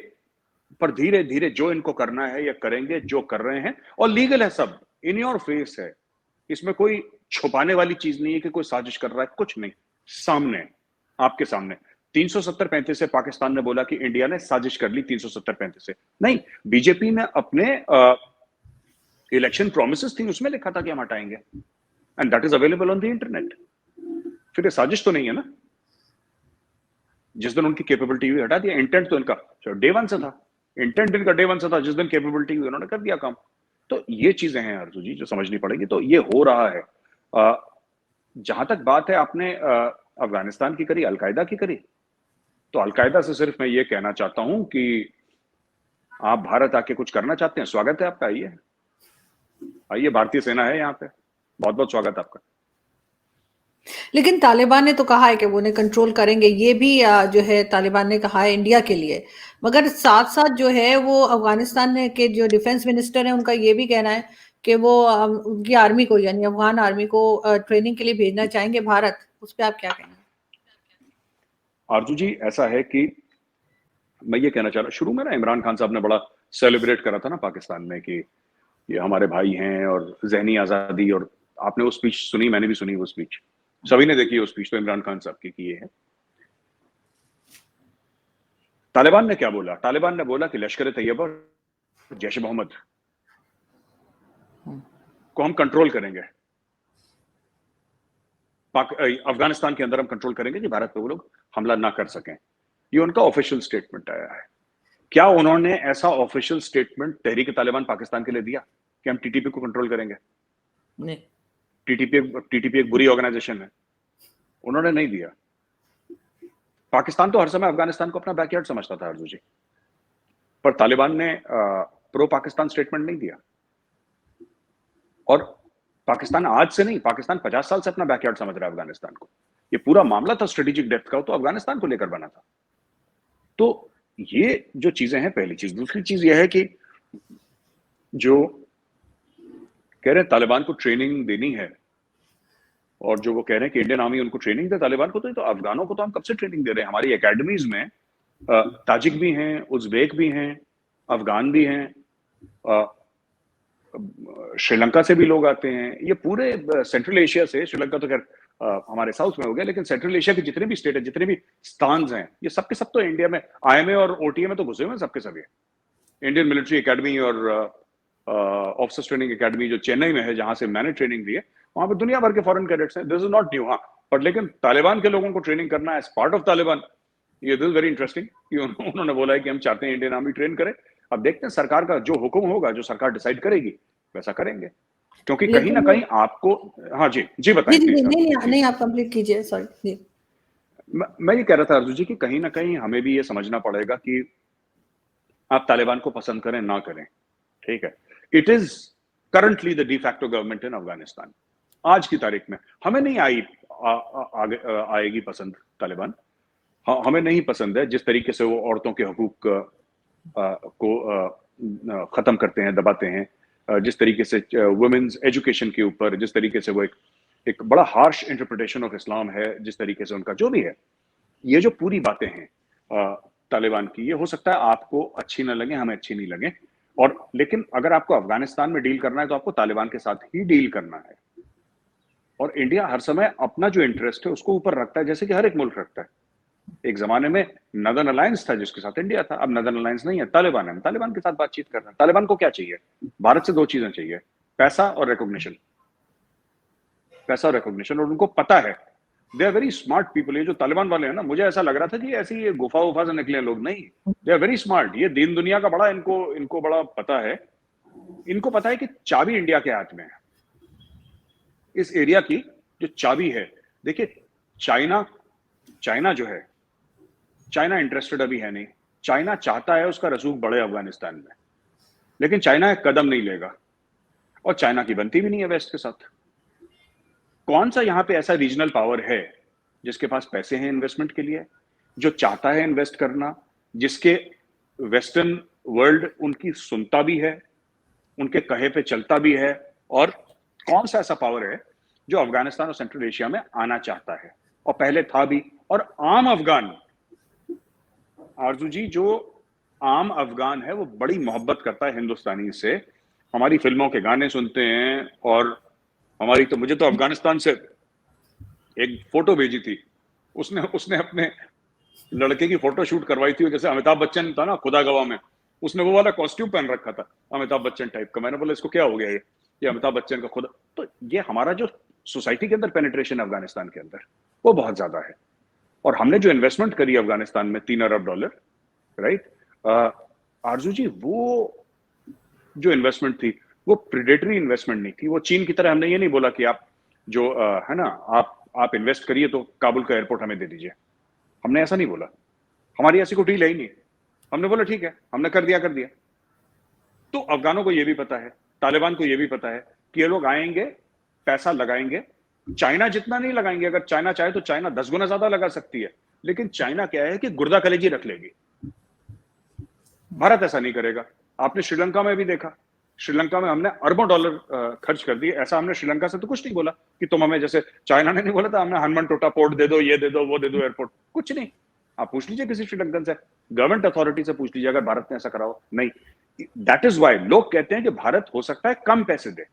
पर धीरे धीरे जो इनको करना है ये करेंगे, जो कर रहे हैं, और लीगल है, सब इन योर फेस है। इसमें कोई छुपाने वाली चीज नहीं है कि कोई साजिश कर रहा है, कुछ नहीं, सामने, आपके सामने। 370-35 से पाकिस्तान ने बोला कि इंडिया ने साजिश कर ली, 370-35 से नहीं। बीजेपी ने अपने इलेक्शन प्रोमिसेस थी, उसमें लिखा था कि हम हटाएंगे, and that is available on the internet. फिर ये साजिश तो नहीं है ना? जिस दिन उनकी कैपेबिलिटी हुई हटा दिया। इंटेंट तो इनका डे वन से था, इंटेंट इनका डे वन से था, जिस दिन कैपेबिलिटी हुई उन्होंने कर दिया काम। तो ये चीजें हैं अर्जुन जी जो समझनी पड़ेगी। तो ये हो रहा है। जहां तक बात है, आपने अफगानिस्तान की करी, अलकायदा की करी, तो अलकायदा से सिर्फ मैं ये कहना चाहता हूं कि आप भारत आके कुछ करना चाहते हैं, स्वागत है आपका, आइए आइए, भारतीय सेना है यहाँ पे, बहुत बहुत स्वागत है आपका। लेकिन तालिबान ने तो कहा है कि वो उन्हें कंट्रोल करेंगे, ये भी जो है तालिबान ने कहा है इंडिया के लिए। मगर साथ साथ जो है वो अफगानिस्तान के जो डिफेंस मिनिस्टर है उनका ये भी कहना है कि वो उनकी आर्मी को, यानी अफगान आर्मी को ट्रेनिंग के लिए भेजना चाहेंगे भारत। उस पर आप क्या कहेंगे? आरजू जी, ऐसा है कि मैं ये कहना चाह रहा, शुरू में ना इमरान खान साहब ने बड़ा सेलिब्रेट करा था ना पाकिस्तान में कि ये हमारे भाई हैं और जहनी आजादी, और आपने वो स्पीच सुनी, मैंने भी सुनी वो स्पीच, सभी ने देखी वो स्पीच, तो इमरान खान साहब की ये है। तालिबान ने क्या बोला? तालिबान ने बोला कि लश्कर तैयबा और जैश मोहम्मद को हम कंट्रोल करेंगे, अफगानिस्तान के अंदर हम कंट्रोल करेंगे कि भारत पे वो लोग हमला ना कर सकें। ये उनका ऑफिशियल स्टेटमेंट आया है। क्या उन्होंने ऐसा ऑफिशियल स्टेटमेंट तहरीक तालिबान पाकिस्तान के लिए दिया कि हम टीटीपी को कंट्रोल करेंगे? नहीं। टीटीपी एक बुरी ऑर्गेनाइजेशन है, उन्होंने नहीं दिया। पाकिस्तान तो हर समय अफगानिस्तान को अपना बैकयार्ड समझता था अर्जू जी, पर तालिबान ने प्रो पाकिस्तान स्टेटमेंट नहीं दिया। और पाकिस्तान आज से नहीं, पाकिस्तान 50 साल से अपना बैकयार्ड समझ रहा है अफगानिस्तान को। ये पूरा मामला था स्ट्रेटेजिक डेप्थ का, तो अफगानिस्तान को लेकर बना था। तो ये जो चीजें हैं, पहली चीज। दूसरी चीज ये है कि जो कह रहे हैं तालिबान को ट्रेनिंग देनी है, और जो वो कह रहे हैं कि इंडियन आर्मी उनको ट्रेनिंग दे तालिबान को, तो अफगानों को तो हम कब से ट्रेनिंग दे रहे हैं। हमारी एकेडमीज में ताजिक भी हैं, उज्बेक भी हैं, अफगान भी हैं, श्रीलंका से भी लोग आते हैं। ये पूरे सेंट्रल एशिया से, श्रीलंका तो खैर हमारे साउथ में हो गया, लेकिन सेंट्रल एशिया के जितने भी स्टेट है, जितने भी स्थान हैं, ये सब के सब तो इंडिया में आईएमए और ओटीए में तो घुसे हुए हैं सबके सभी। इंडियन मिलिट्री एकेडमी और ऑफिसर्स ट्रेनिंग एकेडमी जो चेन्नई में है, जहां से मैंने ट्रेनिंग ली है, वहां पर दुनिया भर के फॉरेन कैडेट्स हैं। This is not new. हाँ, बट लेकिन तालिबान के लोगों को ट्रेनिंग करना एज पार्ट ऑफ तालिबान, ये दिस वेरी इंटरेस्टिंग कि उन्होंने बोला है कि हम चाहते हैं इंडियन आर्मी ट्रेन करे। अब देखते हैं सरकार का जो हुक्म होगा, जो सरकार डिसाइड करेगी वैसा करेंगे, क्योंकि कहीं ना कहीं आपको। हाँ जी जी, बताएं। नहीं, आप कंप्लीट कीजिए, सॉरी। मैं ये कह रहा था अर्जुन जी कि कहीं ना कहीं हमें भी ये समझना पड़ेगा कि आप तालिबान को पसंद करें ना करें, ठीक है, it is currently the de facto government in Afghanistan. आज की तारीख में हमें नहीं आएगी पसंद तालिबान। हमें नहीं पसंद है जिस तरीके से वो औरतों के हकूक को खत्म करते हैं, दबाते हैं, जिस तरीके से वुमेन्स एजुकेशन के ऊपर, जिस तरीके से वो एक बड़ा हार्श इंटरप्रिटेशन ऑफ इस्लाम है, जिस तरीके से उनका जो भी है, ये जो पूरी बातें हैं तालिबान की, ये हो सकता है आपको अच्छी ना लगे, हमें अच्छी नहीं लगे, और लेकिन अगर आपको अफगानिस्तान में डील करना है तो आपको तालिबान के साथ ही डील करना है। और इंडिया हर समय अपना जो इंटरेस्ट है उसको ऊपर रखता है, जैसे कि हर एक मुल्क रखता है। एक जमाने में नदर्न अलायंस था जिसके साथ इंडिया था, अब नदर्न अलायंस नहीं है, तालिबान है, तालिबान के साथ बातचीत कर रहे हैं। तालिबान को क्या चाहिए? भारत से दो चीजें चाहिए, पैसा और रिकॉग्निशन। पैसा और रिकॉग्निशन, और उनको पता है, they are very smart people. ये जो तालिबान वाले हैं ना, मुझे ऐसा लग रहा था कि ऐसे ये गुफा वुफा से निकले लोग, नहीं, दे आर वेरी स्मार्ट। ये दीन दुनिया का बड़ा इनको बड़ा पता है। इनको पता है कि चाबी इंडिया के हाथ में है, इस एरिया की जो चाबी है। देखिए चाइना जो है, चाइना इंटरेस्टेड अभी है नहीं। चाइना चाहता है उसका रसूख बढ़े अफगानिस्तान में, लेकिन चाइना एक कदम नहीं लेगा, और चाइना की बनती भी नहीं है वेस्ट के साथ। कौन सा यहां पे ऐसा रीजनल पावर है जिसके पास पैसे हैं इन्वेस्टमेंट के लिए, जो चाहता है इन्वेस्ट करना, जिसके वेस्टर्न वर्ल्ड उनकी सुनता भी है, उनके कहे पे चलता भी है? और कौन सा ऐसा पावर है जो अफगानिस्तान और सेंट्रल एशिया में आना चाहता है, और पहले था भी? और आम अफगान, आरजू जी, जो आम अफगान है वो बड़ी मोहब्बत करता है हिंदुस्तानी से, हमारी फिल्मों के गाने सुनते हैं, और मुझे तो अफगानिस्तान से एक फोटो भेजी थी, उसने अपने लड़के की फोटो शूट करवाई थी, जैसे अमिताभ बच्चन था ना खुदा गवाह में, उसने वो वाला कॉस्ट्यूम पहन रखा था अमिताभ बच्चन टाइप का। मैंने बोला इसको क्या हो गया, ये अमिताभ बच्चन का खुदा। तो ये हमारा जो सोसाइटी के अंदर पेनिट्रेशन है अफगानिस्तान के अंदर, वो बहुत ज्यादा है। और हमने जो इन्वेस्टमेंट करी अफगानिस्तान में $3 अरब, राइट आरजू जी, वो जो इन्वेस्टमेंट थी वो प्रिडेटरी इन्वेस्टमेंट नहीं थी। वो चीन की तरह हमने ये नहीं बोला कि आप जो है ना, आप इन्वेस्ट करिए तो काबुल का एयरपोर्ट हमें दे दीजिए, हमने ऐसा नहीं बोला। हमारी ऐसी कोई डील है ही नहीं। हमने बोला ठीक है, हमने कर दिया। तो अफगानों को ये भी पता है, तालिबान को ये भी पता है कि ये लोग आएंगे, पैसा लगाएंगे। चाइना जितना नहीं लगाएंगे, अगर चाइना चाहे तो चाइना 10 गुना ज्यादा लगा सकती है, लेकिन चाइना क्या है कि गुर्दा कलेजी रख लेगी। भारत ऐसा नहीं करेगा। आपने श्रीलंका में भी देखा, श्रीलंका में हमने अरबों डॉलर खर्च कर दिए। ऐसा हमने श्रीलंका से तो कुछ नहीं बोला कि तुम हमें, जैसे चाइना ने नहीं बोला था हमने हनुमान टोटा पोर्ट दे दो, ये दे दो, वो दे दो, एयरपोर्ट, कुछ नहीं। आप पूछ लीजिए किसी श्रीलंकन से, गवर्नमेंट अथॉरिटी से पूछ लीजिए अगर भारत ने ऐसा करा हो। नहीं। दैट इज वाई लोग कहते हैं कि भारत हो सकता है कम पैसे दे,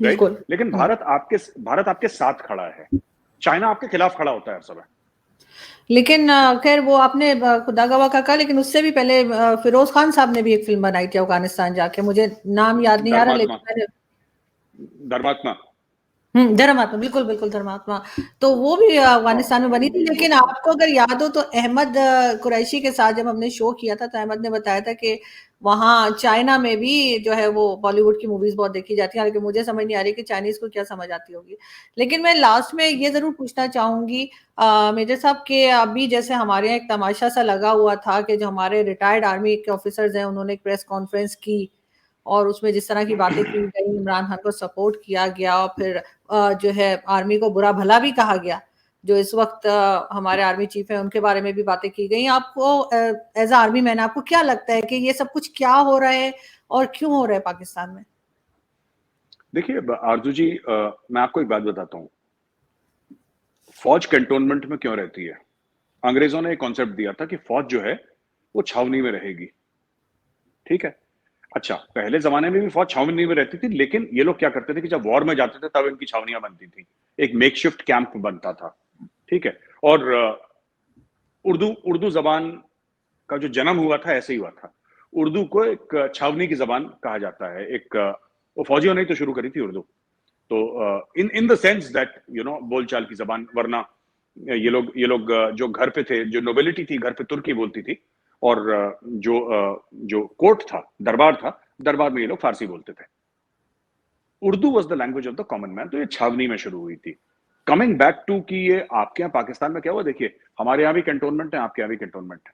राइट, लेकिन भारत आपके साथ खड़ा है। चाइना आपके खिलाफ खड़ा होता है हर समय। लेकिन खैर वो आपने खुदा गवाह का कहा, लेकिन उससे भी पहले फिरोज खान साहब ने भी एक फिल्म बनाई थी अफगानिस्तान जाके, मुझे नाम याद नहीं आ रहा, लेकिन धर्मात्मा, धर्मात्मा, बिल्कुल धर्मात्मा। तो वो भी अफगानिस्तान में बनी थी। लेकिन आपको अगर याद हो तो अहमद कुरैशी के साथ जब हमने शो किया था तो अहमद ने बताया था कि वहाँ चाइना में भी जो है वो बॉलीवुड की मूवीज बहुत देखी जाती है, हालांकि मुझे समझ नहीं आ रही कि चाइनीज को क्या समझ आती होगी। लेकिन मैं लास्ट में ये जरूर पूछना चाहूंगी मेजर साहब के, अभी जैसे हमारे यहाँ एक तमाशा सा लगा हुआ था कि जो हमारे रिटायर्ड आर्मी के ऑफिसर्स हैं उन्होंने एक प्रेस कॉन्फ्रेंस की, और उसमें जिस तरह की बातें की गई, इमरान खान को सपोर्ट किया गया, और फिर जो है आर्मी को बुरा भला भी कहा गया। जो इस वक्त हमारे आर्मी चीफ है उनके बारे में भी बातें की गई। आपको एज आर्मी मैन आपको क्या लगता है कि ये सब कुछ क्या हो रहा है और क्यों हो रहा है पाकिस्तान में? देखिए आरजू जी, मैं आपको एक बात बताता हूँ, फौज कैंटोनमेंट में क्यों रहती है? अंग्रेजों ने एक कॉन्सेप्ट दिया था कि फौज जो है वो छावनी में रहेगी, ठीक है। अच्छा, पहले जमाने में भी फौज छावनी में रहती थी, लेकिन ये लोग क्या करते थे कि जब वॉर में जाते थे तब इनकी छावनियां बनती थी, एक मेकशिफ्ट कैंप बनता था, ठीक है। और उर्दू जबान का जो जन्म हुआ था ऐसे ही हुआ था। उर्दू को एक छावनी की जबान कहा जाता है। एक वो फौजियों ने तो शुरू करी थी उर्दू, तो इन द सेंस दैट बोलचाल की जबान। वरना ये लोग जो घर पे थे, जो नोबिलिटी थी घर पे तुर्की बोलती थी, और जो कोर्ट था, दरबार में ये लोग फारसी बोलते थे। Urdu was the language of the common man. तो ये छावनी में शुरू हुई थी। कमिंग बैक टू कि ये आपके यहाँ पाकिस्तान में क्या हुआ, देखिए हमारे यहाँ भी कैंटोनमेंट है, आपके यहाँ भी कैंटोनमेंट है।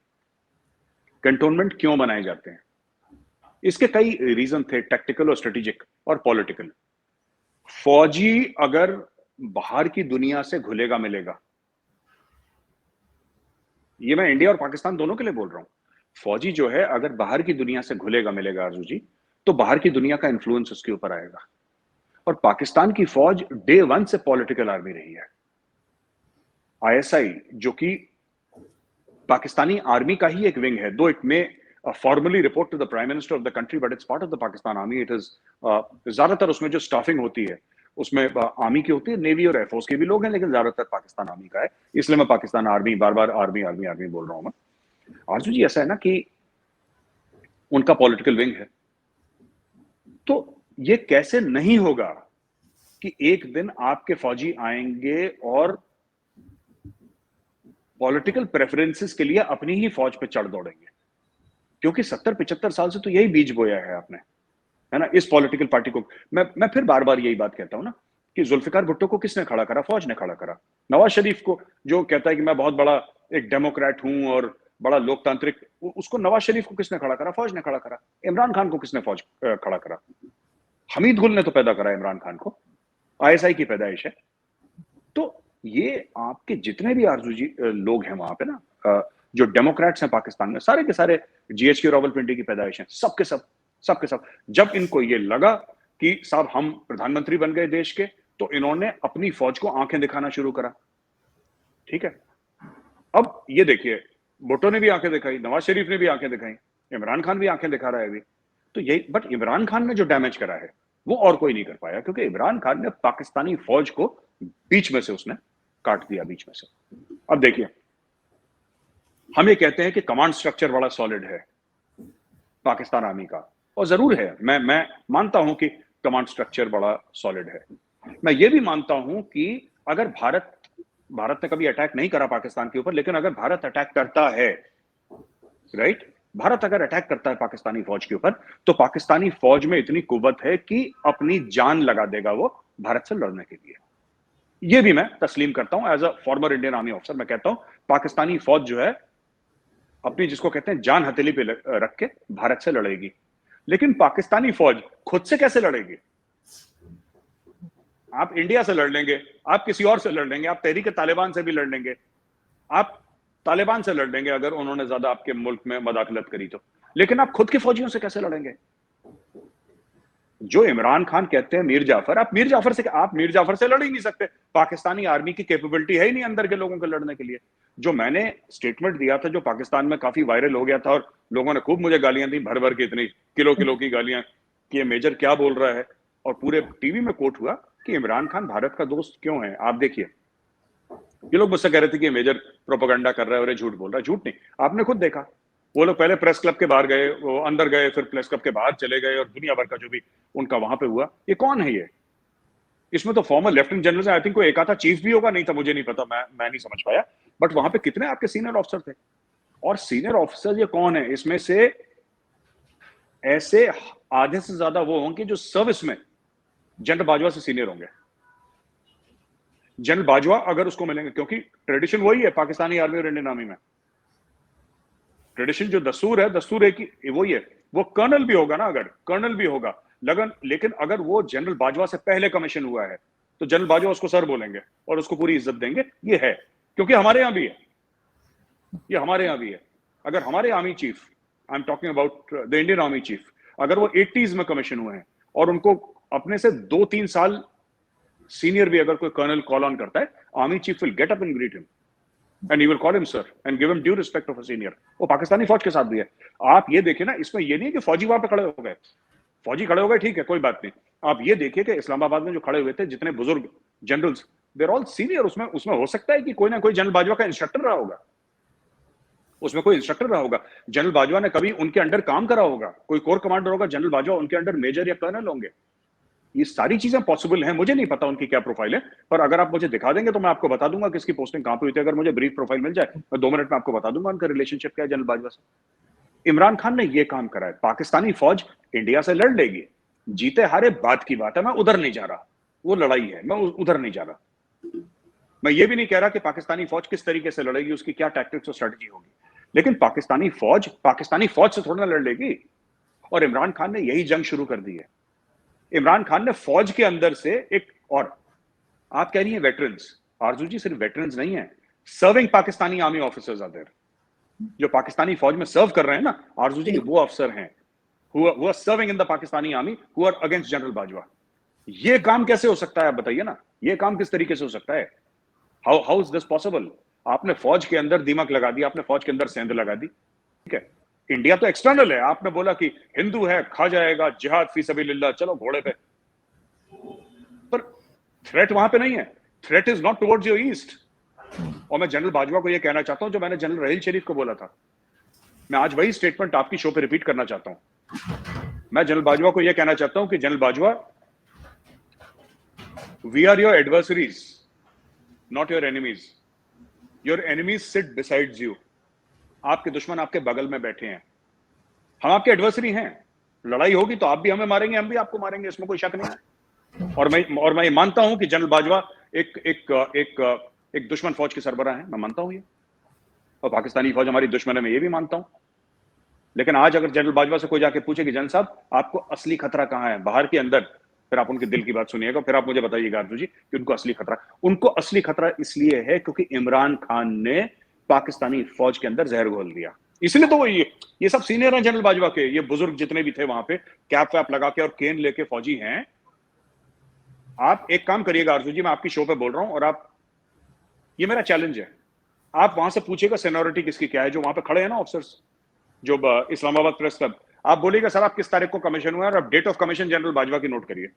कैंटोनमेंट क्यों बनाए जाते हैं? इसके कई रीजन थे, टैक्टिकल और स्ट्रेटेजिक और पॉलिटिकल। फौजी अगर बाहर की दुनिया से घुलेगा मिलेगा, ये मैं इंडिया और पाकिस्तान दोनों के लिए बोल रहा हूं, फौजी जो है अगर बाहर की दुनिया से घुलेगा मिलेगा आरजू जी, तो बाहर की दुनिया का इन्फ्लुएंस उसके ऊपर आएगा। और पाकिस्तान की फौज डे वन से पॉलिटिकल आर्मी रही है। आईएसआई जो कि पाकिस्तानी आर्मी का ही एक विंग है, though it may formally report to the prime minister of the country, but it's part of the Pakistan army. It is ज्यादातर उसमें जो स्टाफिंग होती है उसमें आर्मी की होती है, नेवी और एयरफोर्स के भी लोग हैं, लेकिन ज्यादातर पाकिस्तान आर्मी का है। इसलिए मैं पाकिस्तान आर्मी बार बार आर्मी आर्मी आर्मी बोल रहा हूं मैं। आरजू जी ऐसा है ना कि उनका पॉलिटिकल विंग है, तो ये कैसे नहीं होगा कि एक दिन आपके फौजी आएंगे और पॉलिटिकल प्रेफरेंसेस के लिए अपनी ही फौज पे चढ़ दौड़ेंगे, क्योंकि 70-75 साल से तो यही बीज बोया है आपने, है ना, इस पॉलिटिकल पार्टी को। मैं फिर बार बार यही बात कहता हूं ना कि जुल्फिकार भुट्टो को किसने खड़ा करा? फौज ने खड़ा करा। नवाज शरीफ को, जो कहता है कि मैं बहुत बड़ा एक डेमोक्रेट हूं और बड़ा लोकतांत्रिक, उसको नवाज शरीफ को किसने खड़ा करा? फौज ने खड़ा करा। इमरान खान को किसने फौज खड़ा करा? हमीद गुल ने तो पैदा करा इमरान खान को, आईएसआई की पैदाइश है। तो ये आपके जितने भी आरजू जी लोग हैं वहां पे ना, जो डेमोक्रेट्स हैं पाकिस्तान में, सारे के सारे जीएचक्यू रावलपिंडी की पैदाइश हैं, सबके सब। जब इनको ये लगा कि साहब हम प्रधानमंत्री बन गए देश के, तो इन्होंने अपनी फौज को आंखें दिखाना शुरू करा। ठीक है, अब ये देखिए, भुट्टो ने भी आंखें दिखाई, नवाज शरीफ ने भी आंखें दिखाई, इमरान खान भी आंखें दिखा रहा है अभी। तो यही, बट इमरान खान ने जो डैमेज करा है वो और कोई नहीं कर पाया, क्योंकि इमरान खान ने पाकिस्तानी फौज को बीच में से उसने काट दिया, बीच में से। अब देखिए, हम ये कहते हैं कि कमांड स्ट्रक्चर बड़ा सॉलिड है पाकिस्तान आर्मी का, और जरूर है, मैं मानता हूं कि कमांड स्ट्रक्चर बड़ा सॉलिड है। मैं ये भी मानता हूं कि अगर भारत ने कभी अटैक नहीं करा पाकिस्तान के ऊपर, लेकिन अगर भारत अटैक करता है, राइट, भारत अगर अटैक करता है पाकिस्तानी फौज के ऊपर, तो पाकिस्तानी फौज में इतनी कुव्वत है कि अपनी जान लगा देगा वो भारत से लड़ने के लिए। ये भी मैं तस्लीम करता हूं, as a former Indian army officer मैं कहता हूं पाकिस्तानी फौज जो है अपनी, जिसको कहते हैं जान हथेली पे रख के भारत से लड़ेगी। लेकिन पाकिस्तानी फौज खुद से कैसे लड़ेगी? आप इंडिया से लड़ लेंगे, आप किसी और से लड़ लेंगे, आप तहरीक तालिबान से भी लड़ लेंगे, आप तालिबान से लड़ लेंगे अगर उन्होंने ज्यादा आपके मुल्क में मदाखलत करी तो, लेकिन आप खुद के फौजियों से कैसे लड़ेंगे? जो इमरान खान कहते हैं मीर जाफर, आप मीर जाफर से लड़ ही नहीं सकते। पाकिस्तानी आर्मी की कैपेबिलिटी है ही नहीं अंदर के लोगों को लड़ने के लिए। जो मैंने स्टेटमेंट दिया था, जो पाकिस्तान में काफी वायरल हो गया था, और लोगों ने खूब मुझे गालियां दी, भर भर के, इतनी किलो की गालियां कि ये मेजर क्या बोल रहा है, और पूरे टीवी में कोट हुआ कि इमरान खान भारत का दोस्त क्यों है। आप देखिए, ये लोग मुझसे कह रहे थे कि मेजर प्रोपेगेंडा कर रहा है और ये झूठ बोल रहा है। झूठ नहीं, आपने खुद देखा, वो लोग पहले प्रेस क्लब के बाहर गए, वो अंदर गए, फिर प्रेस क्लब के बाहर चले गए, और दुनिया भर का जो भी उनका वहां पे हुआ। ये कौन है ये? इसमें तो farmer lieutenant general, I think कोई एक आधा चीफ भी होगा, नहीं था, मुझे नहीं पता, मैं नहीं समझ पाया। बट वहां पे कितने आपके सीनियर ऑफिसर थे? और सीनियर ऑफिसर ये कौन है? इसमें से ऐसे आधे से ज्यादा वो होंगे जो सर्विस में जनरल बाजवा से सीनियर होंगे। जनरल बाजवा अगर उसको मिलेंगे, क्योंकि ट्रेडिशन वही है पाकिस्तानी आर्मी और इंडियन आर्मी में, ट्रेडिशन जो दस्तूर है कि वही है। वो कर्नल भी होगा ना, अगर कर्नल भी होगा, लेकिन अगर वो जनरल बाजवा से पहले कमीशन हुआ है, तो जनरल बाजवा उसको सर बोलेंगे और उसको पूरी इज्जत देंगे। ये है, क्योंकि हमारे यहां भी है, ये हमारे यहां भी है। अगर हमारे army chief, I am talking about the Indian army chief, अगर वो 80s में कमीशन हुए हैं और उनको अपने से 2-3 साल सीनियर भी अगर कोई कर्नल कॉल ऑन करता है, army chief will get up and greet him and he will call him sir and give him due respect of a senior. वो पाकिस्तानी फौज के साथ भी है। आप ये देखिए ना, इसमें ये नहीं है कि फौजी वहां पे खड़े हो गए, फौजी खड़े हो गए, ठीक है, कोई बात नहीं। आप ये देखिए कि इस्लामाबाद में जो खड़े हुए थे जितने बुजुर्ग जनरल्स, देयर ऑल सीनियर। उसमें हो सकता है कि कोई ना कोई जनरल बाजवा का इंस्ट्रक्टर रहा होगा, उसमें कोई इंस्ट्रक्टर रहा होगा, जनरल बाजवा ने कभी उनके अंडर काम करा होगा, कोई कोर कमांडर होगा, जनरल बाजवा उनके अंडर मेजर या कर्नल होंगे। ये सारी चीजें पॉसिबल हैं। मुझे नहीं पता उनकी क्या प्रोफाइल है, पर अगर आप मुझे दिखा देंगे तो मैं आपको बता दूंगा किसकी पोस्टिंग कहां पे हुई थी। अगर मुझे ब्रीफ प्रोफाइल मिल जाए, मैं 2 मिनट में आपको बता दूंगा उनका रिलेशनशिप क्या है जनरल बाजवा से। इमरान खान ने ये काम करा है। पाकिस्तानी फौज इंडिया से लड़ लेगी, जीते हारे बात की बात है, मैं उधर नहीं जा रहा, वो लड़ाई है, मैं उधर नहीं जा रहा। मैं ये भी नहीं कह रहा कि पाकिस्तानी फौज किस तरीके से लड़ेगी, उसकी क्या टैक्टिक्स और स्ट्रेटजी होगी, लेकिन पाकिस्तानी फौज से थोड़ा ना लड़ लेगी। और इमरान खान ने यही जंग शुरू कर दी है। इमरान खान ने फौज के अंदर से एक, और आप कह रही हैं वेटरन्स, आरजू जी सिर्फ वेटरन्स नहीं है, serving Pakistani army officers are there, जो पाकिस्तानी फौज में सर्व कर रहे हैं ना आरजू जी, वो अफसर हैं who are serving in the Pakistani army who are against general Bajwa. ये काम कैसे हो सकता है आप बताइए ना, ये काम किस तरीके से हो सकता है? How is this possible? आपने फौज के अंदर दीमक लगा दी, आपने फौज के अंदर सेंध लगा दी, ठीक है। इंडिया तो एक्सटर्नल है, आपने बोला कि हिंदू है खा जाएगा, जिहाद फी सबीलिल्लाह, चलो घोड़े पे, पर थ्रेट वहां पे नहीं है। Threat is not towards your east. और मैं जनरल बाजवा को यह कहना चाहता हूं जो मैंने जनरल रहील शरीफ को बोला था, मैं आज वही स्टेटमेंट आपकी शो पे रिपीट करना चाहता हूं। मैं जनरल बाजवा को यह कहना चाहता हूं कि general Bajwa, we are your adversaries, not your enemies. Your enemies sit besides you. आपके दुश्मन आपके बगल में बैठे हैं, हम आपके एडवर्सरी हैं। लड़ाई होगी तो आप भी हमें मारेंगे, हम भी आपको मारेंगे, इसमें कोई शक नहीं है। और मैं मानता हूं कि जनरल बाजवा एक दुश्मन फौज के सरबराह हैं, मैं मानता हूं ये, और पाकिस्तानी फौज हमारी दुश्मन है, मैं ये भी मानता हूं। लेकिन आज अगर जनरल बाजवा से कोई जाके पूछे कि जनरल साहब आपको असली खतरा कहां है, बाहर के अंदर, फिर आप उनके दिल की बात सुनिएगा, फिर आप मुझे बताइएगा अर्जुन जी कि उनको असली खतरा, उनको असली खतरा इसलिए है क्योंकि इमरान खान ने पाकिस्तानी फौज के अंदर जहर घोल दिया। इसलिए तो वो ये सब सीनियर हैं जनरल बाजवा के, ये बुजुर्ग जितने भी थे वहां पे कैप वैप लगा के और केन लेके फौजी हैं। आप एक काम करिएगा अर्जुन जी, मैं आपकी शो पे बोल रहा हूं, और आप, ये मेरा चैलेंज है, आप वहां से पूछिएगा सीनियरिटी किसकी क्या है, जो वहां पे खड़े हैं ना ऑफिसर्स, जो इस्लामाबाद प्रेस क्लब, आप बोलिएगा सर आप किस तारीख को कमीशन हुआ है, और आप date of commission general Bajwa की नोट करिए,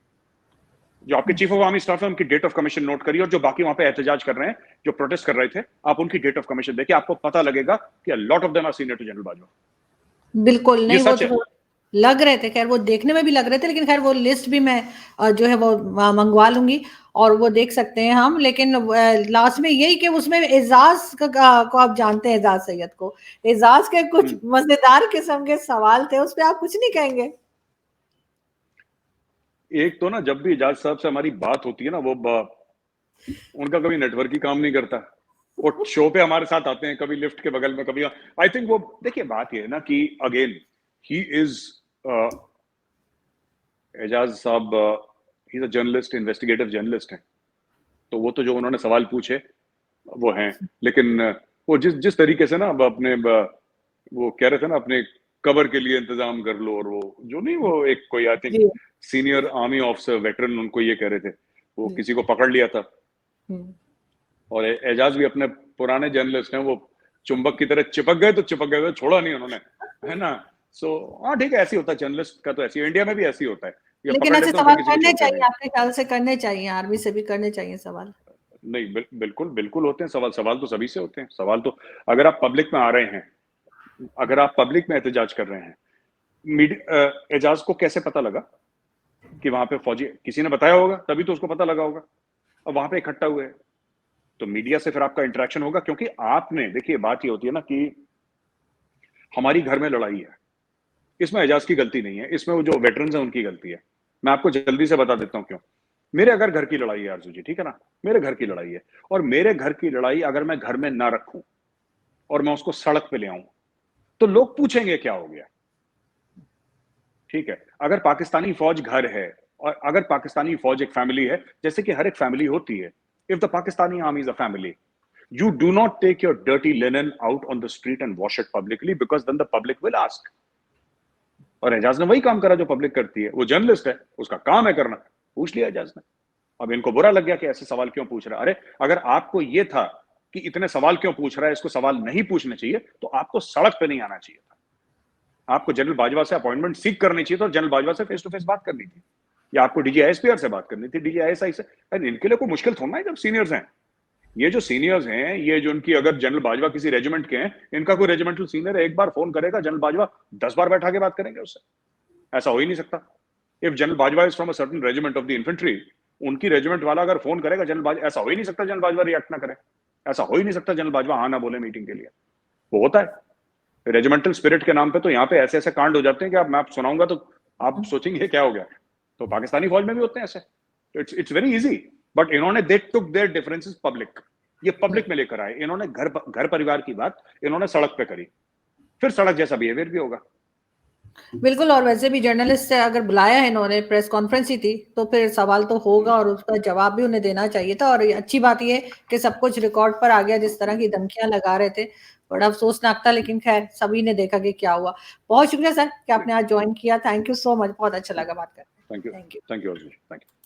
जो आपके चीफ ऑफ आर्मी स्टाफ है उनकी डेट ऑफ कमीशन नोट करिए, और जो बाकी वहां पे एहतजाज कर रहे हैं, जो प्रोटेस्ट कर रहे थे, आप उनकी डेट ऑफ कमीशन देखिए, आपको पता लगेगा कि lot of them are senior to general Bajwa. बिल्कुल ये नहीं, वो सच है। तो लग रहे थे, खैर वो देखने में भी लग रहे थे, लेकिन खैर वो लिस्ट भी मैं जो है वो मंगवा लूंगी और वो देख सकते हैं हम। लेकिन लास्ट में यही कि उसमें एजाज को आप जानते हैं, एजाज सैयद को, एजाज के कुछ मजेदार किस्म के सवाल थे, उस पर आप कुछ नहीं कहेंगे? एक तो ना जब भी एजाज साहब से हमारी बात होती है ना, वो उनका कभी नेटवर्क ही काम नहीं करता। वो शो पे हमारे साथ आते हैं, कभी लिफ्ट के बगल में, कभी, आई थिंक वो, देखिए बात ये है ना कि अगेन ही इज, एजाज साहब he is a journalist, investigative journalist है, तो वो तो जो उन्होंने सवाल पूछे वो हैं, लेकिन वो जिस तरीके से ना अपने वो कह रहे थे ना अपने कवर के लिए इंतजाम कर लो, और वो जो नहीं, वो एक कोई आई थिंक जी सीनियर आर्मी ऑफिसर वेटरन उनको ये कह रहे थे, वो जी। किसी को पकड़ लिया था, हम्म। और एजाज भी अपने पुराने जर्नलिस्ट हैं, वो चुंबक की तरह चिपक गए तो चिपक गए, छोड़ा नहीं उन्होंने, है ना। सो हाँ ठीक है, ऐसे होता है, जर्नलिस्ट का तो ऐसे, इंडिया में भी ऐसे ही होता है, ये लेकिन पकड़ ऐसे लेते हैं फिर सवाल किसी को करने छोड़ते चाहिए, नहीं। आपके ख्याल से करने चाहिए, आर्मी से भी करने चाहिए सवाल? नहीं बिल्कुल बिल्कुल होते हैं सवाल, सवाल तो सभी से होते हैं सवाल तो, अगर आप पब्लिक में आ रहे हैं, अगर आप पब्लिक में एहतजाज कर रहे हैं, एजाज को कैसे पता लगा कि वहां पे फौजी, किसी ने बताया होगा तभी तो उसको पता लगा होगा, अब वहां पे इकट्ठा हुए हैं, तो मीडिया से फिर आपका इंटरेक्शन होगा, क्योंकि आपने, देखिए बात ये होती है ना कि हमारी घर में लड़ाई है, इसमें एजाज की गलती नहीं है, इसमें वो जो वेटरन्स हैं उनकी गलती है। मैं आपको जल्दी से बता देता हूं क्यों। मेरे अगर घर की लड़ाई है आरजू जी, ठीक है ना, मेरे घर की लड़ाई है, और मेरे घर की लड़ाई अगर मैं घर में ना रखूं और मैं उसको सड़क पे ले आऊं, तो लोग पूछेंगे क्या हो गया, ठीक है। अगर पाकिस्तानी फौज घर है, और अगर पाकिस्तानी फौज एक फैमिली है, जैसे कि हर एक फैमिली होती है, if the Pakistani army is a family, you do not take your dirty linen out on the street and wash it publicly, because then the public will ask. और एजाज ने वही काम करा जो पब्लिक करती है, वो जर्नलिस्ट है, उसका काम है करना, पूछ लिया एजाज ने। अब इनको बुरा लग गया कि ऐसे सवाल क्यों पूछ रहा है। अरे अगर आपको ये था कि इतने सवाल क्यों पूछ रहा है, इसको सवाल नहीं पूछने चाहिए, तो आपको सड़क पे नहीं आना चाहिए था, आपको जनरल बाजवा से अपॉइंटमेंट सीख करनी चाहिए, तो जनरल बाजवा से फेस टू फेस बात करनी थी, या आपको डीजी आईएसपीआर से बात करनी थी, डीजी आईएसआई से। इनके लिए कोई मुश्किल थोड़ा है, जब सीनियर्स हैं, ये जो सीनियर्स हैं, ये जो उनकी, अगर जनरल बाजवा किसी रेजिमेंट के हैं, इनका कोई रेजिमेंटल सीनियर है, एक बार फोन करेगा जनरल बाजवा 10 बार बैठा के बात करेंगे उससे, ऐसा हो ही नहीं सकता। If general Bajwa is from a certain regiment of the infantry, उनकी रेजिमेंट वाला अगर फोन करेगा जनरल बाजवा, ऐसा हो ही नहीं सकता जनरल बाजवा रिएक्ट ना करे, ऐसा हो ही नहीं सकता जनरल बाजवा हाँ ना बोले मीटिंग के लिए। वो होता है रेजिमेंटल स्पिरिट के नाम पे, तो यहाँ पे ऐसे ऐसे कांड हो जाते हैं कि आप, मैं आप सुनाऊंगा तो आप सोचेंगे क्या हो गया। तो पाकिस्तानी फौज में भी होते हैं ऐसे, इट्स वेरी इजी, बट इन्होंने दे टुक देयर डिफरेंसेस पब्लिक, ये पब्लिक में लेकर आए, इन्होंने घर परिवार की बात इन्होंने सड़क पे करी, फिर सड़क जैसा बिहेवियर भी होगा। बिल्कुल, और वैसे भी जर्नलिस्ट से अगर बुलाया है इन्होंने, प्रेस कॉन्फ्रेंस ही थी, तो फिर सवाल तो होगा और उसका जवाब भी उन्हें देना चाहिए था। और ये अच्छी बात ये है कि सब कुछ रिकॉर्ड पर आ गया, जिस तरह की धमकियाँ लगा रहे थे। बड़ा अफ़सोसनाक था, लेकिन ख़ैर सभी ने देखा कि क्या हुआ। बहुत शुक्रिया सर कि आपने आज जॉइन किया। थैंक यू सो मच, बहुत अच्छा लगा बात करके। Thank you, thank you. Thank you Arjun, thank you.